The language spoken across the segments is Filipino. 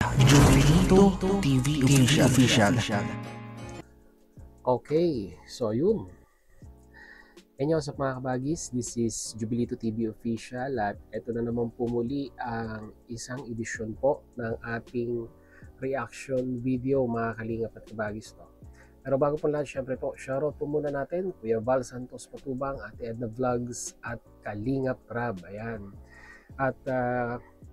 Jubilito TV Official. Okay, so yun. What's up mga kabagis? This is Jubilito TV Official at ito na naman po muli ang isang edisyon po ng ating reaction video mga kalingap at kabagis. No? Pero bago po lahat, syempre po, shoutout po muna natin Kuya Val Santos Matubang, Ate Edna Vlogs at Kalingap Rab. Ayan. At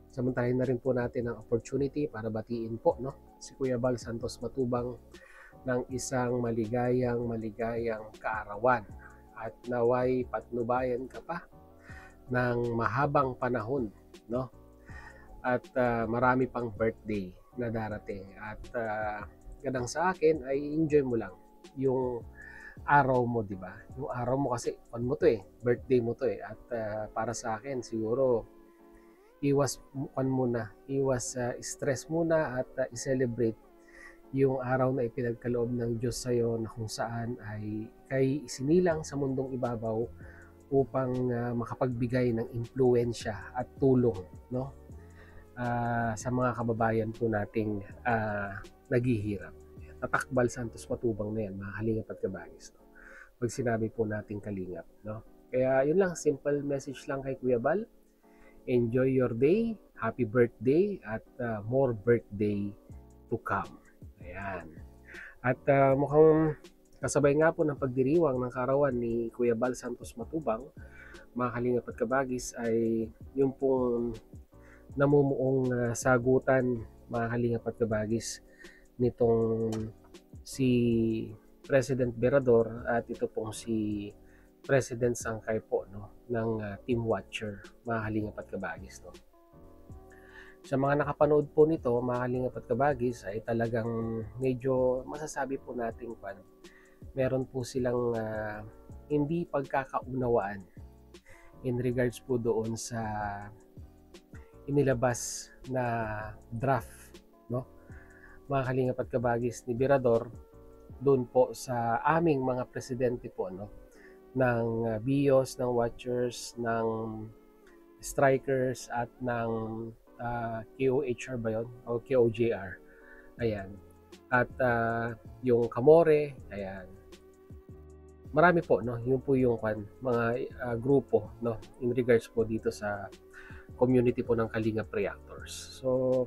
samantalahin na rin po natin ang opportunity para batiin po si Kuya Val Santos Matubang ng isang maligayang kaarawan at naway patnubayan ka pa ng mahabang panahon at marami pang birthday na darating at ganang sa akin ay enjoy mo lang yung araw mo, di ba? Yung araw mo kasi birthday mo to at para sa akin siguro iwas stress muna at i-celebrate yung araw na ipinagkaloob ng Diyos sa'yo na kung saan ay kay isinilang sa mundong ibabaw upang makapagbigay ng impluensya at tulong sa mga kababayan po nating naghihirap. Tatakbal Santos Matubang na yan, mga kalingap at kabagis. Pag sinabi po nating kalingap. Kaya yun lang, simple message lang kay Kuya Val. Enjoy your day, happy birthday at more birthday to come. Ayan. At mukhang kasabay nga po ng pagdiriwang ng kaarawan ni Kuya Val Santos Matubang, mga kalingap at kabagis, ay yung pong namumuong sagutan, mga kalingap at kabagis, nitong si President Berador at ito pong si President Sangkay po ng Team Watcher, mga kalingap at kabagis. Sa mga nakapanood po nito, mga kalingap at kabagis, ay talagang medyo masasabi po nating meron po silang hindi pagkakaunawaan in regards po doon sa inilabas na draft, mga kalingap at kabagis, ni Berador doon po sa aming mga presidente po ng BIOS, ng Watchers, ng Strikers at ng KOHR ba yun? O KOJR. Ayan. At yung Kamore, ayan. Marami po, yun po yung mga grupo in regards po dito sa community po ng Kalingap Reactors. So,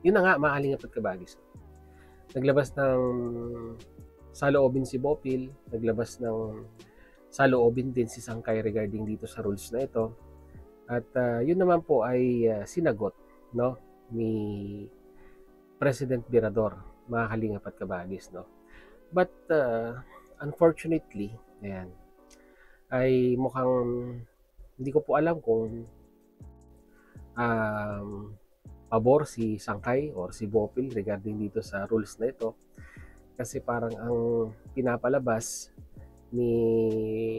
yun na nga, mga Kalingap at kabagis. Naglabas ng saloobin si Bopil, naglabas ng saloobin din si Sangkay regarding dito sa rules na ito. At yun naman po ay sinagot ni President Berador, mga kalingap at kabagis. But unfortunately, ayan, ay mukhang hindi ko po alam kung pabor si Sangkay or si Bopil regarding dito sa rules na ito, kasi parang ang pinapalabas ni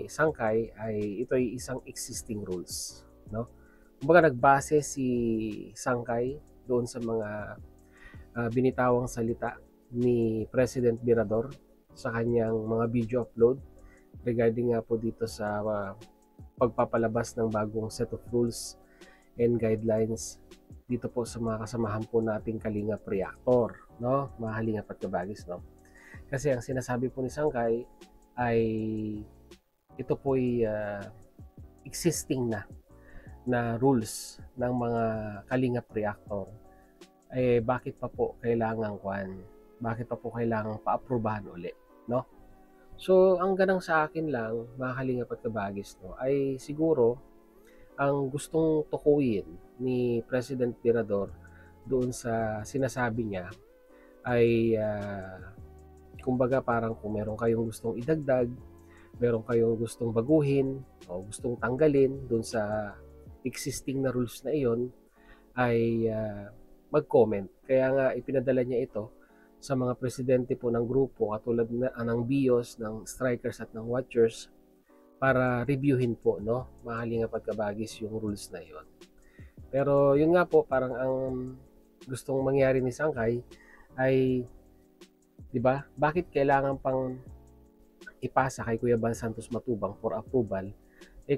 Sangkay ay ito ay isang existing rules. Kumbaga nagbase si Sangkay doon sa mga binitawang salita ni President Berador sa kanyang mga video upload regarding nga po dito sa pagpapalabas ng bagong set of rules and guidelines dito po sa mga kasamahan po nating Kalingap Reactor, mga kalingap at kabagis. Kasi ang sinasabi po ni Sangkay ay ito po ay existing na rules ng mga Kalingap Reactor. Bakit pa po kailangan pa-aprobahan uli, So, ang ganang sa akin lang, mga kalingap at kabagis, ay siguro ang gustong tukuyin ni President Berador doon sa sinasabi niya ay kumbaga parang kung meron kayong gustong idagdag, meron kayong gustong baguhin o gustong tanggalin doon sa existing na rules na iyon, ay mag-comment. Kaya nga ipinadala niya ito sa mga presidente po ng grupo katulad ng BIOS, ng Strikers at ng Watchers para reviewin po, mga kalingap at kabagis, yung rules na iyon. Pero yun nga po, parang ang gustong mangyari ni Sangkay ay, di ba, bakit kailangan pang ipasa kay Kuya Val Santos Matubang for approval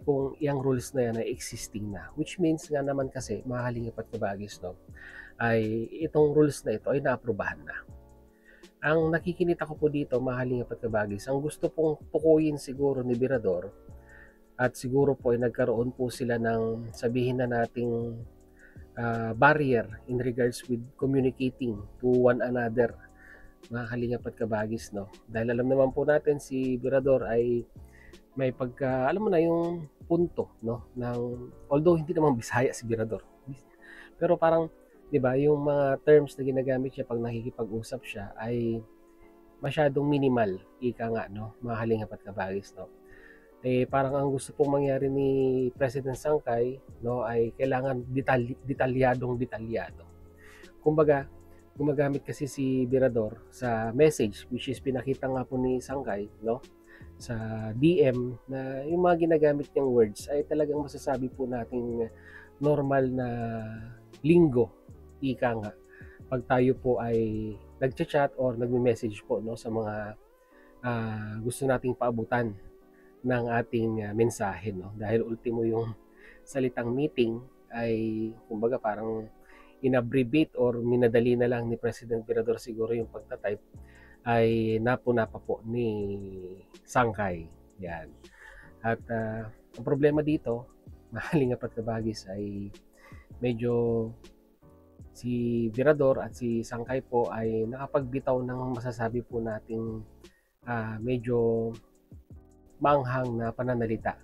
kung yung rules na yan ay existing na, which means nga naman kasi, mga kalingap at kabagis, ay itong rules na ito ay naaprubahan na. Ang nakikinita ko po dito, mga kalingap at kabagis, ang gusto pong tukuyin siguro ni Birador, at siguro po ay nagkaroon po sila ng, sabihin na nating barrier in regards with communicating to one another, mga kalingap at kabagis, no? Dahil alam naman po natin si Birador ay may pagka, alam mo na yung punto, no? Although hindi naman Bisaya si Birador, pero parang, di ba, yung mga terms na ginagamit siya pag nakikipag-usap siya ay masyadong minimal, ika nga, no? Mga kalingap at kabagis, no? Parang ang gusto pong mangyari ni President Sangkay, no, ay kailangan detalyadong detalyado. Kumbaga, gumagamit kasi si Birador sa message, which is pinakita nga po ni Sangkay, no, sa DM, na yung mga ginagamit niyang words ay talagang masasabi po nating normal na linggo, ika nga, pag tayo po ay nagchat-chat or nagme-message po, no, sa mga gusto nating paabutan ng ating mensahe, no? Dahil ultimo yung salitang meeting ay kumbaga parang inabbreviate or minadali na lang ni President Birador siguro yung pagta-type, ay napuna pa po ni Sangkay. Yan. At ang problema dito, mahalingap at kabagis, ay medyo si Birador at si Sangkay po ay nakapagbitaw ng masasabi po nating medyo manghang na pananalita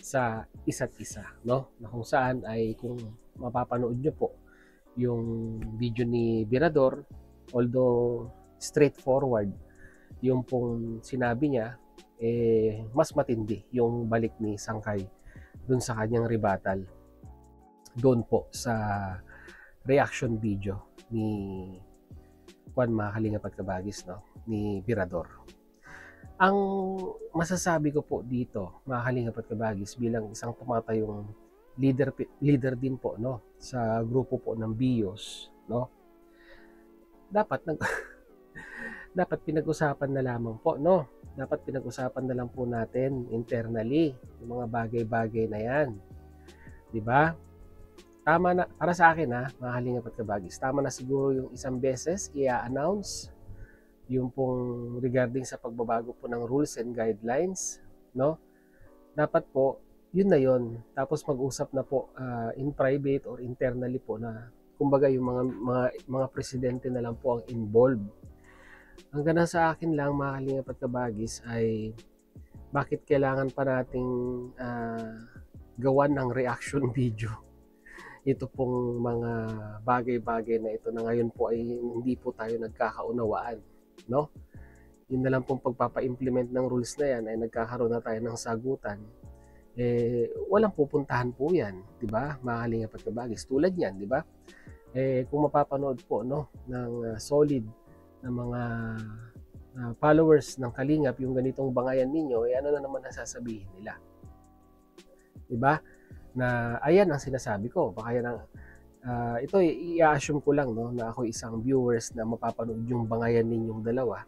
sa isa't isa, no? Na kung saan ay, kung mapapanood nyo po yung video ni Birador, although straightforward yung pong sinabi niya, mas matindi yung balik ni Sangkay dun sa kanyang rebuttal doon po sa reaction video ni Juan, mga kalingap at kabagis, no, ni Birador. Ang masasabi ko po dito, mga kalingap at kabagis, bilang isang tumatayong leader din po, no, sa grupo po ng BIOS, no, dapat dapat pinag-usapan na lamang po, no, dapat pinag-usapan na lang po natin internally yung mga bagay-bagay na yan, di ba? Tama na, para sa akin, mga kalingap at kabagis, tama na siguro yung isang beses i-announce yung pong regarding sa pagbabago po ng rules and guidelines, no? Dapat po, yun na yun. Tapos mag-usap na po in private or internally po, na kumbaga yung mga presidente na lang po ang involved. Ang ganda sa akin lang, mga kalingap at kabagis, ay bakit kailangan pa nating gawan ng reaction video ito pong mga bagay-bagay na ito na ngayon po ay hindi po tayo nagkakaunawaan, no? Yun na lang pong pagpapa-implement ng rules na yan ay nagkakaroon na tayo ng sagutan, walang pupuntahan po yan, di ba, mga kalingap at kabagis? Tulad yan, di ba, kung mapapanood po, no, ng solid na mga followers ng Kalingap yung ganitong bangayan ninyo, ano na naman ang sasabihin nila, di ba, na ayan ang sinasabi ko. Baka yan ang ito i-assume ko lang, no, na ako isang viewers na mapapanood yung bangayan ninyong dalawa.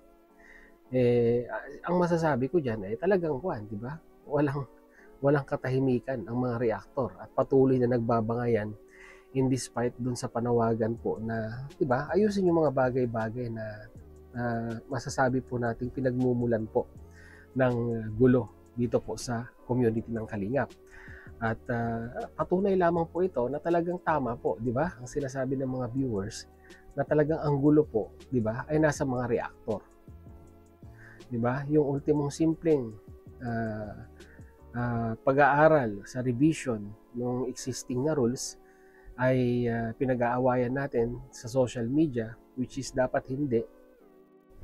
Ang masasabi ko diyan ay talagang kuan, di ba? Walang katahimikan ang mga reactor at patuloy na nagbabangayan in despite dun sa panawagan po na, di ba, ayusin yung mga bagay-bagay na masasabi po nating pinagmumulan po ng gulo dito po sa community ng Kalingap. At patunay lamang po ito na talagang tama po, di ba, ang sinasabi ng mga viewers, na talagang ang gulo po, di ba, ay nasa mga reactor. Di ba? Yung ultimong simpleng pag-aaral sa revision ng existing na rules ay pinag-aawayan natin sa social media, which is dapat hindi.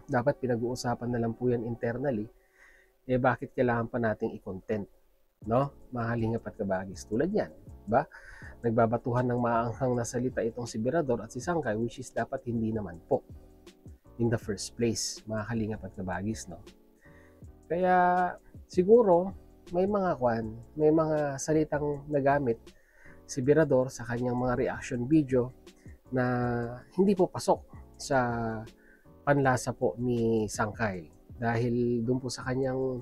Dapat pinag-uusapan na lang po yan internally. Bakit kailangan pa nating i-content? No, mga kalingap at kabagis, tulad yan, ba? Nagbabatuhan ng maanghang na salita itong si Birador at si Sangkay, which is dapat hindi naman po in the first place, mga kalingap at kabagis, no? Kaya siguro may mga salitang nagamit si Birador sa kanyang mga reaction video na hindi po pasok sa panlasa po ni Sangkay, dahil doon po sa kanyang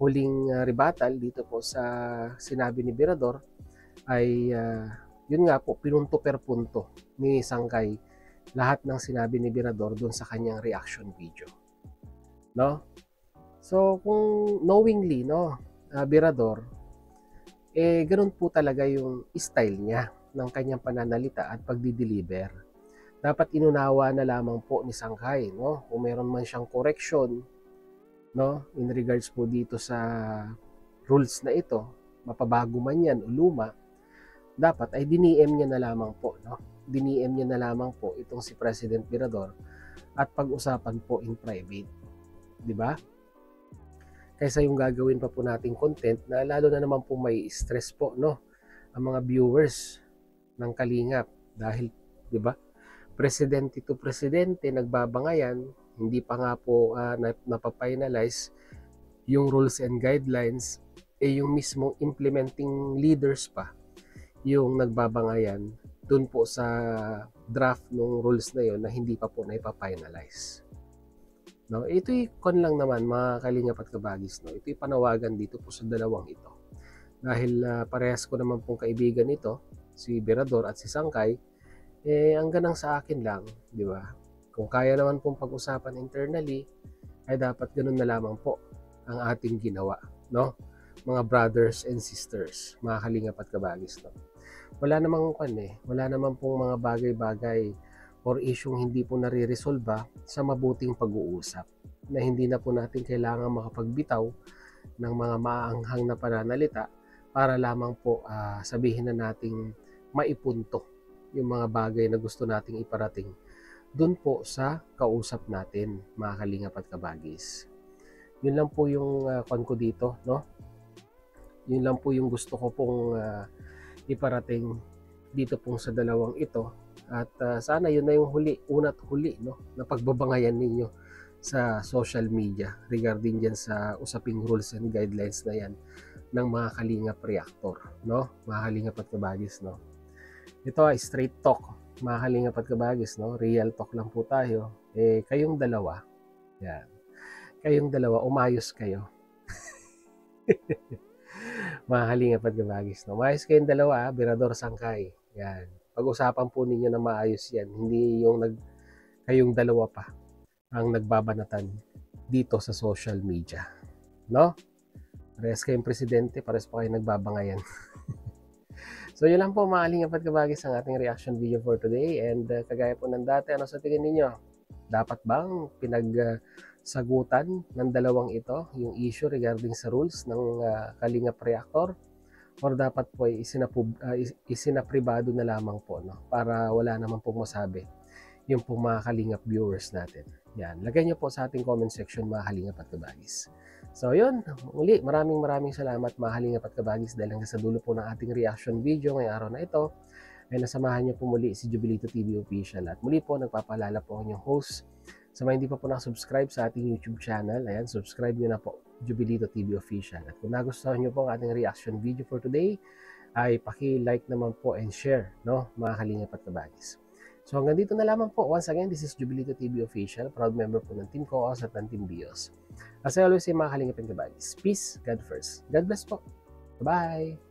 huling rebuttal dito po sa sinabi ni Birador ay yun nga po, pinunto per punto ni Sangkay lahat ng sinabi ni Virador doon sa kanyang reaction video. No? So, kung knowingly, no, Virador, ganun po talaga yung style niya ng kanyang pananalita at pagdi-deliver. Dapat inunawa na lamang po ni Sangkay, no? Kung meron man siyang correction, no, in regards po dito sa rules na ito, mapabago man yan o luma, dapat ay diniem niya na lamang po, no? Diniem niya na lamang po itong si President Virador at pag-usapan po in private. Di ba? Kaysa yung gagawin pa po nating content na lalo na naman po may stress po, no? Ang mga viewers ng Kalingap dahil, di ba? Presidente to presidente, nagbabangayan, hindi pa nga po napapinalize yung rules and guidelines, yung mismong implementing leaders pa yung nagbabangayan dun po sa draft ng rules na yon na hindi pa po naipapinalize. No, ito'y lang naman mga Kalingap at Kabagis, no. Ito'y panawagan dito po sa dalawang ito. Dahil parehas ko naman pong kaibigan ito, si Virador at si Sangkay, ang ganang sa akin lang, di ba? Kung kaya naman pong pag-usapan internally, ay dapat ganun na lamang po ang ating ginawa, no? Mga brothers and sisters, mga Kalingap at Kabagis, no. Wala namang wala namang pong mga bagay-bagay or isyung hindi po nare-resolba sa mabuting pag-uusap na hindi na po natin kailangan makapagbitaw ng mga maaanghang na pananalita para lamang po sabihin na nating maipunto yung mga bagay na gusto nating iparating dun po sa kausap natin, mga Kalingap at Kabagis. Yun lang po yung ko dito, no? Yun lang po yung gusto ko pong iparating dito pong sa dalawang ito. At sana yun na yung una't huli, no, na pagbabangayan ninyo sa social media regarding dyan sa usaping rules and guidelines na yan ng mga Kalingap reactor, no, mga Kalingap at Kabagis, no. Ito ay straight talk, mga Kalingap at Kabagis, no, real talk lang po tayo. Kayong dalawa, yan, kayong dalawa, umayos kayo. Mga Kalingap at Kabagis, no, umayos kayong dalawa, Virador, Sangkay, yan. Pag-usapan po ninyo na maayos yan, hindi yung kayong dalawa pa ang nagbabanatan dito sa social media, no? Parehas kayong presidente, parehas pa kayong nagbabangayan. So yun lang po mga Kalingap at Kabagis ang ating reaction video for today, and kagaya po ng dati, ano sa tingin ninyo? Dapat bang pinagsagutan ng dalawang ito yung issue regarding sa rules ng Kalingap reactor? Or dapat po ay isinapribado na lamang po, no? Para wala naman pong masabi yung pong mga Kalingap viewers natin. Yan, lagay nyo po sa ating comment section mga Kalingap at Kabagis. So yun, muli maraming salamat mga Kalingap at Kabagis dahil hanggang sa dulo po ng ating reaction video ngayong araw na ito ay nasamahan nyo po muli si Jubilito TV Official. At muli po nagpapaalala po ang inyong host. Sa mga hindi pa po nakasubscribe sa ating YouTube channel, ayan, subscribe nyo na po, Jubilito TV Official. At kung nagustuhan nyo po ang ating reaction video for today, ay paki-like naman po and share, no, mga Kalingap at Kabagis. So hanggang dito na lamang po. Once again, this is Jubilito TV Official, proud member po ng Team Coos at ng Team Bios. As I always say mga Kalingap and Kabagis, peace, God first. God bless po. Bye!